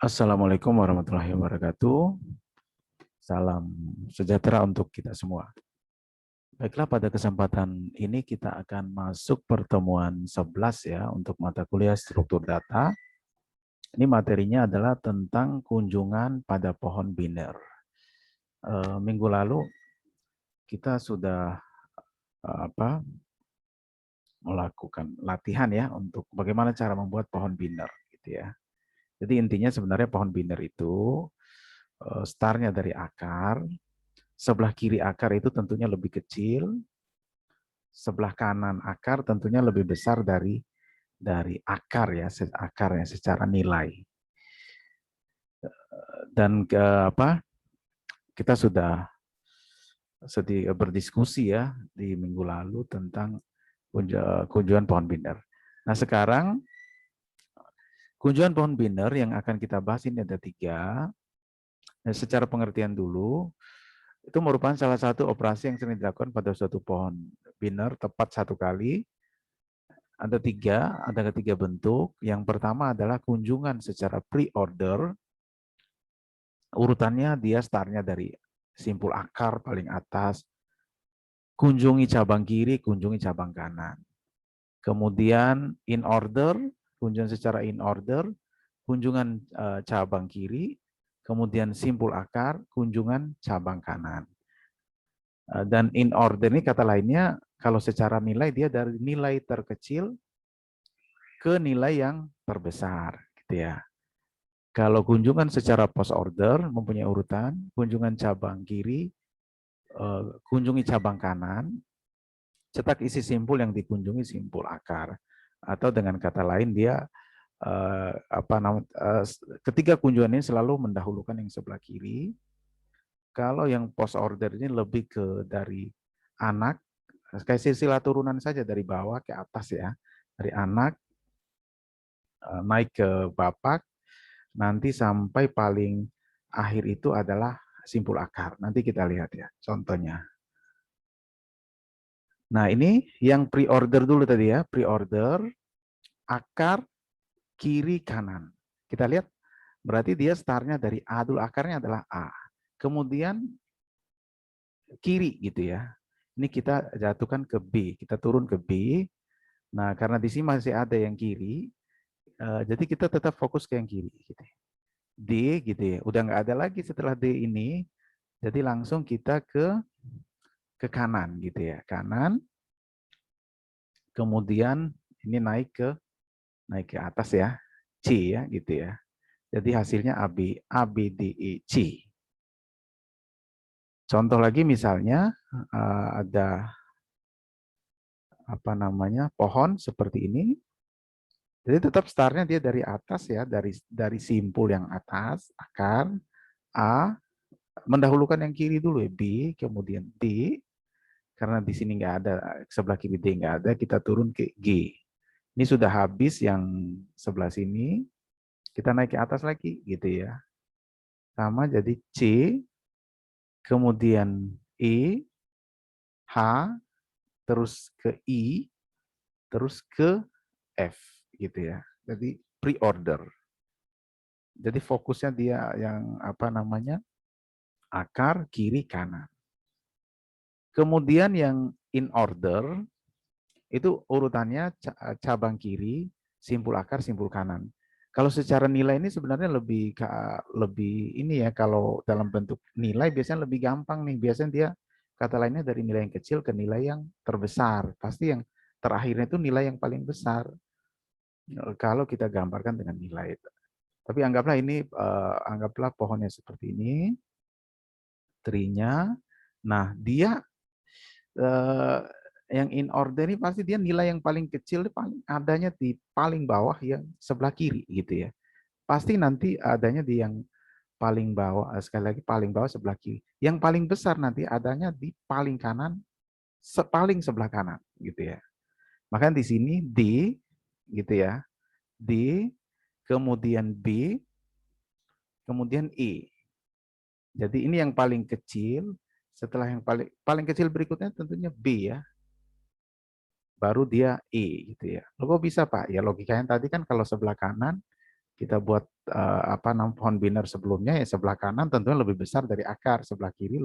Assalamualaikum warahmatullahi wabarakatuh. Salam sejahtera untuk kita semua. Baiklah, pada kesempatan ini kita akan masuk pertemuan 11 ya untuk mata kuliah struktur data. Ini materinya adalah tentang kunjungan pada pohon biner. Minggu lalu kita sudah melakukan latihan ya untuk bagaimana cara membuat pohon biner gitu ya. Jadi intinya sebenarnya pohon biner itu startnya dari akar. Sebelah kiri akar itu tentunya lebih kecil, sebelah kanan akar tentunya lebih besar dari akarnya secara nilai. Dan kita sudah berdiskusi ya di minggu lalu tentang kunjungan pohon biner. Nah sekarang kunjungan pohon biner yang akan kita bahas ini ada 3. Secara pengertian dulu, itu merupakan salah satu operasi yang sering dilakukan pada suatu pohon biner tepat 1 kali. Ada 3 bentuk. Yang pertama adalah kunjungan secara pre-order. Urutannya dia startnya dari simpul akar paling atas, kunjungi cabang kiri, kunjungi cabang kanan. Kemudian in order, kunjungan secara in order, kunjungan cabang kiri, kemudian simpul akar, kunjungan cabang kanan. Dan in order ini kata lainnya, kalau secara nilai dia dari nilai terkecil ke nilai yang terbesar, gitu ya. Kalau kunjungan secara post order mempunyai urutan, kunjungan cabang kiri, kunjungi cabang kanan, cetak isi simpul yang dikunjungi simpul akar. Atau dengan kata lain dia ketiga kunjungan ini selalu mendahulukan yang sebelah kiri. Kalau yang post order ini lebih ke dari anak, kayak silsilah turunan saja dari bawah ke atas ya. Dari anak naik ke bapak, nanti sampai paling akhir itu adalah simpul akar. Nanti kita lihat ya contohnya. Nah ini yang pre-order dulu tadi ya. Pre-order, akar, kiri, kanan. Kita lihat berarti dia startnya dari A dulu. Akarnya adalah A. Kemudian kiri gitu ya. Ini kita jatuhkan ke B. Kita turun ke B. Nah karena di sini masih ada yang kiri. Jadi kita tetap fokus ke yang kiri. Gitu. D gitu ya. Udah nggak ada lagi setelah D ini. Jadi langsung kita ke kanan gitu ya. Kanan. Kemudian ini naik ke atas ya. C ya gitu ya. Jadi hasilnya A, B, D, E, C. Contoh lagi misalnya ada pohon seperti ini. Jadi tetap startnya dia dari atas ya, dari simpul yang atas, akar, A, mendahulukan yang kiri dulu ya, B, kemudian D, karena di sini nggak ada, sebelah kiri D nggak ada, kita turun ke G. Ini sudah habis yang sebelah sini, kita naik ke atas lagi gitu ya. Sama jadi C, kemudian E, H, terus ke I, terus ke F gitu ya. Jadi pre-order. Jadi fokusnya dia yang akar, kiri, kanan. Kemudian yang in order itu urutannya cabang kiri, simpul akar, simpul kanan. Kalau secara nilai ini sebenarnya lebih ini ya, kalau dalam bentuk nilai biasanya lebih gampang nih. Biasanya dia kata lainnya dari nilai yang kecil ke nilai yang terbesar. Pasti yang terakhirnya itu nilai yang paling besar. Kalau kita gambarkan dengan nilai itu. Tapi anggaplah ini, anggaplah pohonnya seperti ini, trinya. Nah, dia yang in order ini pasti dia nilai yang paling kecil paling adanya di paling bawah yang sebelah kiri gitu ya. Pasti nanti adanya di yang paling bawah, sekali lagi paling bawah sebelah kiri. Yang paling besar nanti adanya di paling kanan, paling sebelah kanan gitu ya. Makanya di sini D gitu ya. D, kemudian B, kemudian E. Jadi ini yang paling kecil, setelah yang paling kecil berikutnya tentunya B ya. baru dia E gitu ya. Loh, kok bisa Pak? Ya logikanya tadi kan kalau sebelah kanan kita buat pohon biner sebelumnya ya sebelah kanan tentunya lebih besar dari akar, sebelah kiri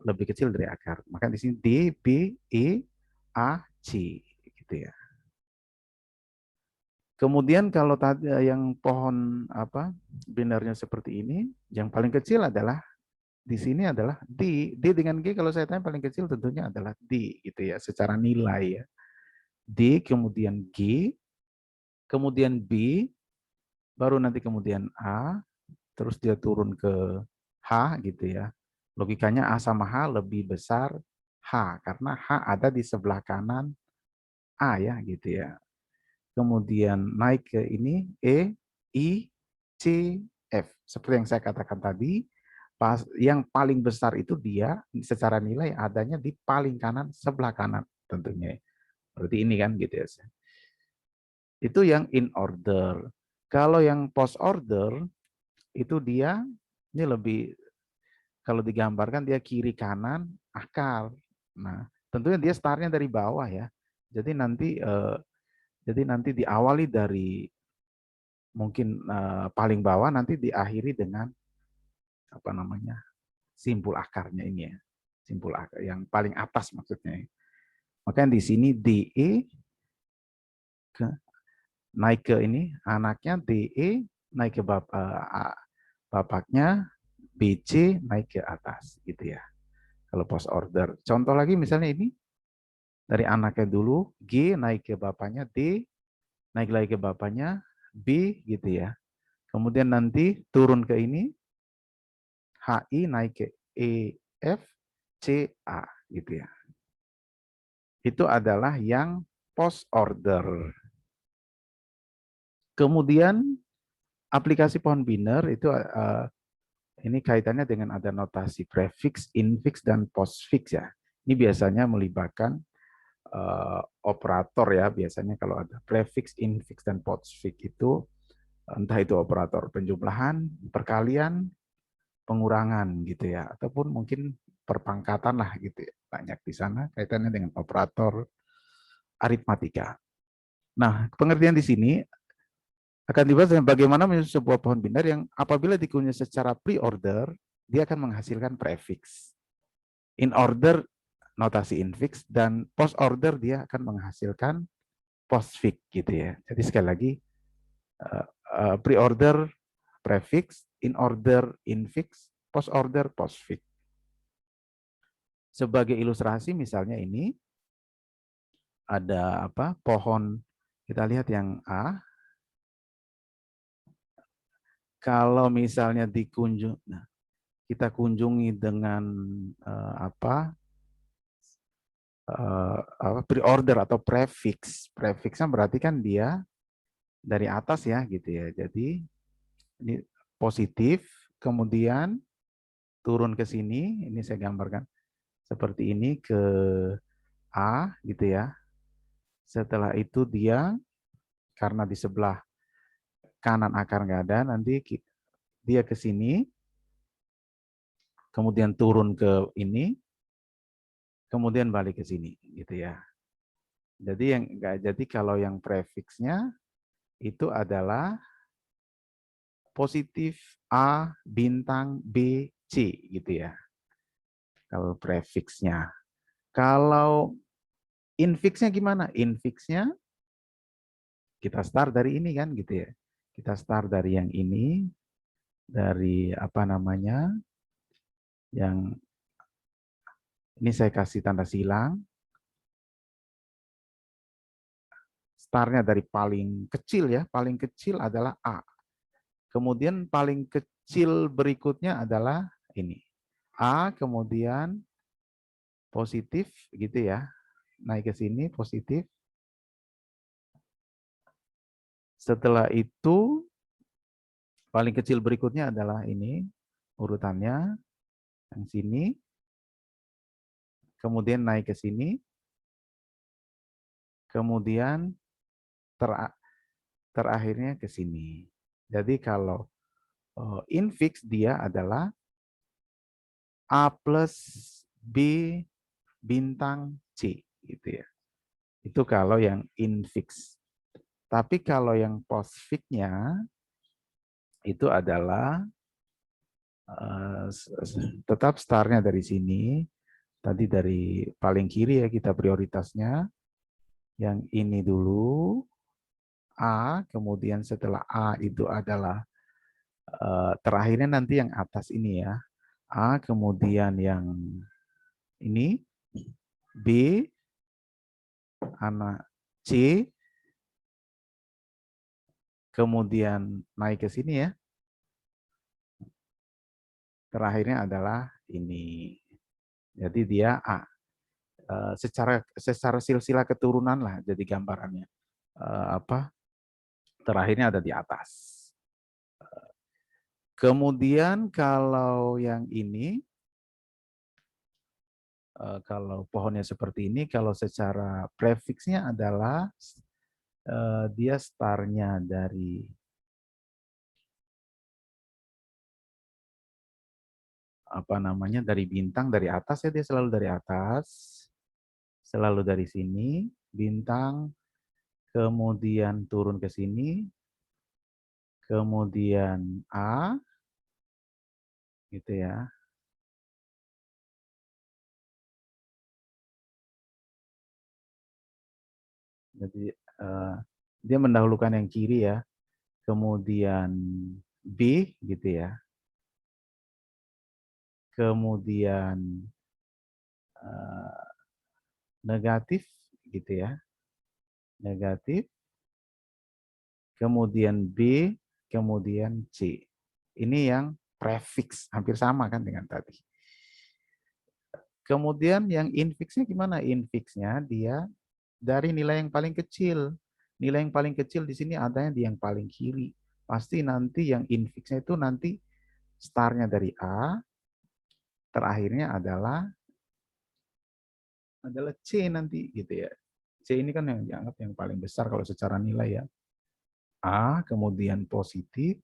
lebih kecil dari akar. Maka di sini D, B, E, A, C gitu ya. Kemudian kalau tadi yang pohon binernya seperti ini, yang paling kecil adalah di sini adalah D. D dengan G kalau saya tanya paling kecil tentunya adalah D gitu ya secara nilai ya. D kemudian G, kemudian B, baru nanti kemudian A, terus dia turun ke H gitu ya. Logikanya A sama H lebih besar H karena H ada di sebelah kanan A ya gitu ya. Kemudian naik ke ini E, I, C, F. Seperti yang saya katakan tadi, yang paling besar itu dia secara nilai adanya di paling kanan sebelah kanan tentunya. Berarti ini kan gitu ya. Itu yang in order. Kalau yang post order itu dia ini lebih kalau digambarkan dia kiri kanan akar. Nah, tentunya dia startnya dari bawah ya. Jadi nanti diawali dari mungkin paling bawah nanti diakhiri dengan apa namanya? Simpul akarnya ini ya. Simpul akar yang paling atas maksudnya. Makanya di sini DE ke naik ke ini anaknya DE naik ke bapaknya BC naik ke atas gitu ya. Kalau post order. Contoh lagi misalnya ini dari anaknya dulu G naik ke bapaknya D naik lagi ke bapaknya B gitu ya. Kemudian nanti turun ke ini HI naik ke E F C A gitu ya. Itu adalah yang post order. Kemudian aplikasi pohon biner itu ini kaitannya dengan ada notasi prefix, infix, dan postfix ya. Ini biasanya melibatkan operator ya. Biasanya kalau ada prefix, infix, dan postfix itu entah itu operator penjumlahan, perkalian, pengurangan gitu ya, ataupun mungkin perpangkatan lah gitu ya. Banyak di sana kaitannya dengan operator aritmatika. Nah, pengertian di sini akan dibahas dengan bagaimana menyusun sebuah pohon biner yang apabila dikunyah secara pre-order, dia akan menghasilkan prefix. In order, notasi infix, dan post order dia akan menghasilkan postfix gitu ya. Jadi sekali lagi, pre-order, prefix, in order, infix, post order, postfix. Sebagai ilustrasi misalnya ini, ada pohon, kita lihat yang A, kalau misalnya kita kunjungi dengan pre-order atau prefix. Prefixnya berarti kan dia dari atas ya gitu ya. Jadi ini positif, kemudian turun ke sini, ini saya gambarkan seperti ini ke A gitu ya. Setelah itu dia karena di sebelah kanan akar nggak ada, nanti dia ke sini, kemudian turun ke ini, kemudian balik ke sini gitu ya. Jadi kalau yang prefixnya itu adalah positif A bintang B C gitu ya. Kalau prefixnya. Kalau infixnya gimana? Infixnya kita start dari ini kan gitu ya. Kita start dari yang ini, dari yang ini saya kasih tanda silang. Startnya dari paling kecil ya, paling kecil adalah A. Kemudian paling kecil berikutnya adalah ini. A, kemudian positif gitu ya. Naik ke sini positif. Setelah itu paling kecil berikutnya adalah ini urutannya yang sini. Kemudian naik ke sini. Kemudian terakhirnya ke sini. Jadi kalau infix dia adalah A plus B bintang C gitu ya. Itu kalau yang infix. Tapi kalau yang postfix-nya itu adalah tetap startnya dari sini. Tadi dari paling kiri ya kita prioritasnya. Yang ini dulu, A, kemudian setelah A itu adalah terakhirnya nanti yang atas ini ya. A, kemudian yang ini, B, anak C, kemudian naik ke sini ya. Terakhirnya adalah ini. Jadi dia A. Secara silsilah keturunan lah jadi gambarannya. Terakhirnya ada di atas. Kemudian kalau yang ini, kalau pohonnya seperti ini, kalau secara prefiksnya adalah dia startnya dari dari bintang dari atas ya, dia selalu dari atas, selalu dari sini bintang, kemudian turun ke sini, kemudian A, gitu ya. Jadi dia mendahulukan yang kiri ya, kemudian B gitu ya, kemudian negatif gitu ya, negatif, kemudian B, kemudian C. Ini yang prefix, hampir sama kan dengan tadi. Kemudian yang infixnya gimana? Infixnya dia dari nilai yang paling kecil. Nilai yang paling kecil di sini adanya di yang paling kiri. Pasti nanti yang infixnya itu nanti startnya dari A, terakhirnya adalah C nanti gitu ya. C ini kan yang dianggap yang paling besar kalau secara nilai ya. A, kemudian positif.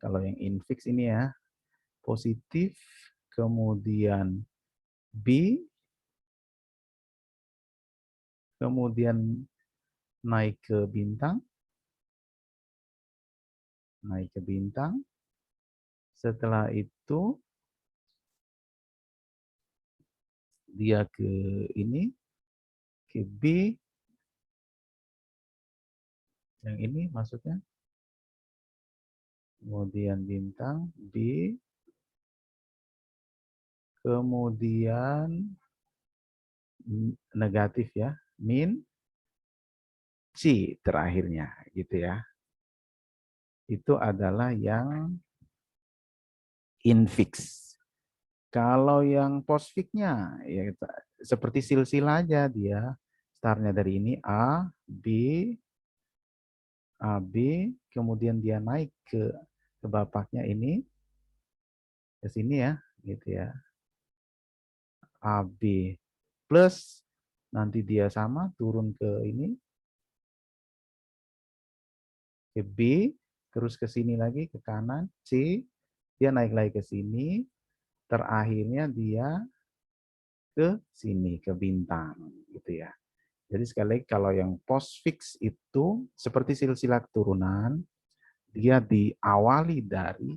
Kalau yang infix ini ya, positif, kemudian B, kemudian naik ke bintang, setelah itu dia ke ini, ke B, yang ini maksudnya, kemudian bintang, B, kemudian negatif ya, min, C terakhirnya gitu ya. Itu adalah yang infix. Kalau yang postfix-nya ya seperti silsilah aja dia. Startnya dari ini A, B, A, B, kemudian dia naik ke bapaknya ini ke sini ya, gitu ya. A, B plus nanti dia sama turun ke ini ke B, terus ke sini lagi ke kanan C, dia naik lagi ke sini, terakhirnya dia ke sini ke bintang gitu ya. Jadi sekali lagi kalau yang postfix itu seperti silsilah keturunan, dia diawali dari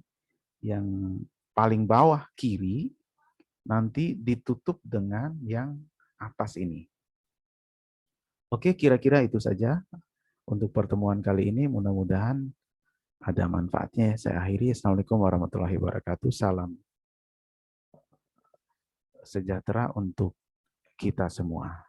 yang paling bawah kiri, nanti ditutup dengan yang atas ini. Oke, kira-kira itu saja untuk pertemuan kali ini. Mudah-mudahan ada manfaatnya. Saya akhiri. Assalamualaikum warahmatullahi wabarakatuh. Salam sejahtera untuk kita semua.